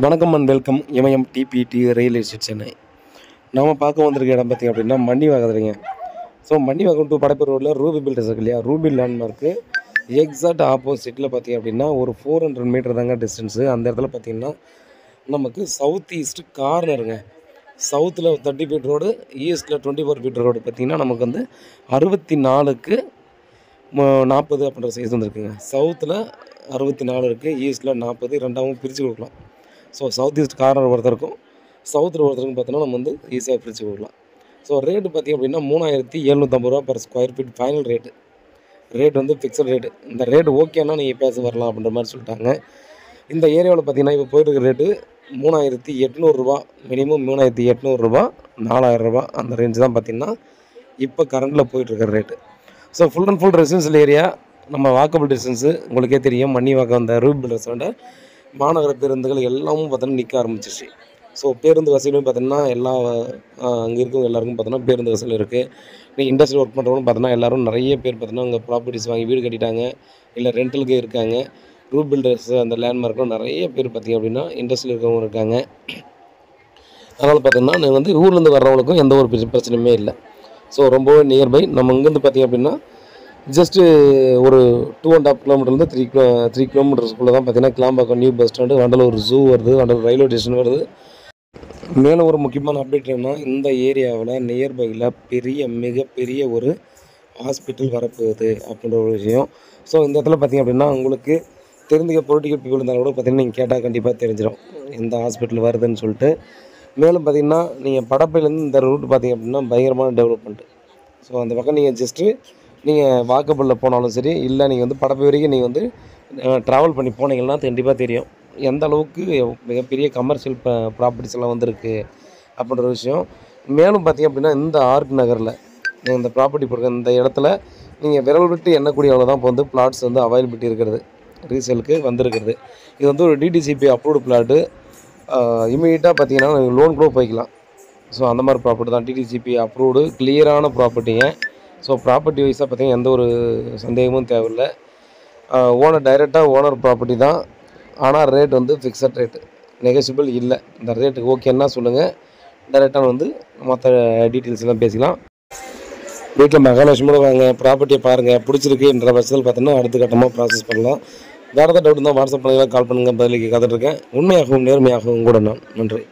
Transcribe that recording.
வணக்கம் and welcome Imayam DBT real estate Chennai. நாம் பார்க்க வந்திருக்க இடம் பார்த்திங்க அப்படின்னா மன்னிவாக்கத்துறீங்க. ஸோ மன்னிவாக்கம் டு படைப்பு ரோட்டில் ரூபி பில்டர்ஸ் இருக்கு இல்லையா, ரூபி லேண்ட்மார்க்கு எக்ஸாக்ட் ஆப்போசிட்டில் பார்த்திங்க அப்படின்னா ஒரு 400 மீட்டர் தாங்க டிஸ்டன்ஸு. அந்த இடத்துல பார்த்திங்கன்னா நமக்கு சவுத் ஈஸ்ட் கார்னருங்க. சவுத்தில் 30 ஃபீட் ரோடு, ஈஸ்ட்டில் 24 ஃபீட் ரோடு பார்த்திங்கன்னா நமக்கு வந்து 64க்கு 40 அப்படின்ற சைஸ் வந்துருக்குங்க. சவுத்தில் 64 இருக்குது, ஈஸ்ட்டில் 40, ரெண்டாவும் பிரித்து கொடுக்கலாம். ஸோ சவுத் ஈஸ்ட் கார்னர் ஒருத்தருக்கும் சவுத்தில் ஒருத்தருக்கும் பார்த்தோன்னா நம்ம வந்து ஈஸியாக பிரித்து கொடுக்கலாம். ஸோ ரேட்டு பார்த்திங்க அப்படின்னா 3750 ரூபா per square feet final rate வந்து ஃபிக்ஸட் ரேட்டு. இந்த ரேட்டு ஓகேன்னா நீங்கள் பேச வரலாம் அப்படின்ற மாதிரி சொல்லிட்டாங்க. இந்த ஏரியாவில் பார்த்திங்கன்னா இப்போ போயிட்டுருக்க ரேட்டு 3800 ரூபா, மினிமம் 3800 ரூபா, 4000 ரூபா அந்த ரேஞ்சு தான் பார்த்திங்கன்னா இப்போ கரண்டில் போயிட்டுருக்கிற rate. So full and full residential area, நம்ம வாக்கபிள் டிஸ்டன்ஸு உங்களுக்கே தெரியும். மன்னிவாக்கம் அந்த ரூபி பில்டர்ஸோட மாநகர பேருந்துகள் எல்லாமும் பார்த்தோன்னா நிற்க ஆரம்பிச்சிச்சு. ஸோ பேருந்து வசதியும் பார்த்தோன்னா எல்லா அங்கே இருக்கவங்க எல்லாருக்கும் பார்த்தோன்னா பேருந்து வசதி இருக்குது. நீங்கள் இண்டஸ்ட்ரியல் ஒர்க் பண்ணுறவங்க பார்த்தோன்னா எல்லோரும் நிறைய பேர் பார்த்தோன்னா அங்கே ப்ராப்பர்ட்டிஸ் வாங்கி வீடு கட்டிட்டாங்க, இல்லை ரெண்டலுக்கு இருக்காங்க. ரூபி பில்டர்ஸ் அந்த லேண்ட்மார்க்கும் நிறைய பேர் பார்த்திங்க அப்படின்னா இண்டஸ்ட்ரியில் இருக்கவங்க இருக்காங்க. அதனால் பார்த்தோன்னா நீங்கள் வந்து ஊர்லேருந்து வர்றவங்களுக்கும் எந்த ஒரு பிரச்சனையுமே இல்லை. ஸோ ரொம்பவே நியர்பை. நம்ம இங்கேருந்து பார்த்திங்க அப்படின்னா ஜஸ்ட்டு ஒரு 2.5 கிலோமீட்டர்லேருந்து 3 கிலோமீட்டர்ஸ்குள்ளே தான் பார்த்திங்கன்னா Kilambakkam new bus stand, Vandalur zoo வருது, வண்டலூர் ரயில்வே ஸ்டேஷன் வருது. மேலே ஒரு முக்கியமான அப்டேட் என்னன்னா, இந்த ஏரியாவில் நியர்பையில் மிகப்பெரிய ஒரு ஹாஸ்பிட்டல் வரப்போகுது அப்படின்ற ஒரு விஷயம். ஸோ இந்த இடத்துல பார்த்திங்க அப்படின்னா உங்களுக்கு தெரிஞ்சுக்க பொலிட்டிக்கல் பீப்புள் இருந்தாலும் கூட பார்த்திங்கன்னா நீங்கள் கேட்டால் கண்டிப்பாக தெரிஞ்சிடும் எந்த ஹாஸ்பிட்டல் வருதுன்னு சொல்லிட்டு. மேலும் பார்த்திங்கன்னா நீங்கள் படப்பையிலேருந்து இந்த ரூட் பார்த்திங்க அப்படின்னா பயங்கரமான டெவலப்மெண்ட். ஸோ அந்த பக்கம் நீங்கள் ஜஸ்ட்டு நீங்கள் வாக்கபிளில் போனாலும் சரி, இல்லை நீங்கள் வந்து படப்பை வரைக்கும் நீங்கள் வந்து ட்ராவல் பண்ணி போனீங்கன்னா கண்டிப்பாக தெரியும் எந்த அளவுக்கு மிகப்பெரிய கமர்ஷியல் ப்ராப்பர்ட்டிஸ் எல்லாம் வந்துருக்கு அப்படின்ற விஷயம். மேலும் பார்த்திங்க அப்படின்னா இந்த ஆர்க் நகரில் இந்த ப்ராப்பர்ட்டி போடுற இந்த இடத்துல நீங்கள் விரல் விட்டு எண்ணக்கூடிய அளவு தான் இப்போ வந்து பிளாட்ஸ் வந்து அவைலபிலிட்டி இருக்கிறது, ரீசேலுக்கு வந்திருக்கிறது. இது வந்து ஒரு டிடிசிபி அப்ரூவ்டு பிளாட்டு. இமீடியட்டாக பார்த்தீங்கன்னா நீங்கள் லோன் கூட போய்க்கலாம். ஸோ அந்த மாதிரி ப்ராப்பர்ட்டி தான், டிடிசிபி அப்ரூவ்டு கிளியரான ப்ராப்பர்ட்டிங்க. ஸோ ப்ராப்பர்ட்டி வைஸாக பார்த்தீங்கன்னா எந்த ஒரு சந்தேகமும் தேவையில்லை. டைரெக்டாக ஓனர் ப்ராப்பர்ட்டி தான். ஆனால் ரேட் வந்து ஃபிக்ஸட் ரேட்டு, நெகோசியபிள் இல்லை. இந்த ரேட்டுக்கு ஓகேன்னா சொல்லுங்கள், டைரெக்டாக வந்து மற்ற டீட்டெயில்ஸ் எல்லாம் பேசிக்கலாம். வீட்டில் மகாலட்சுமியோட வாங்க, ப்ராப்பர்ட்டியை பாருங்கள், பிடிச்சிருக்குன்ற பட்சத்தில் பார்த்தோன்னா அடுத்த கட்டமாக ப்ராசஸ் பண்ணலாம். வேறு ஏதாவது டவுட் இருந்தால் வாட்ஸ்அப் பண்ணுங்கள், கால் பண்ணுங்கள், பதிலுக்கு காத்துட்ருக்கேன். உண்மையாகவும் நேர்மையாகவும் கூட நான். நன்றி.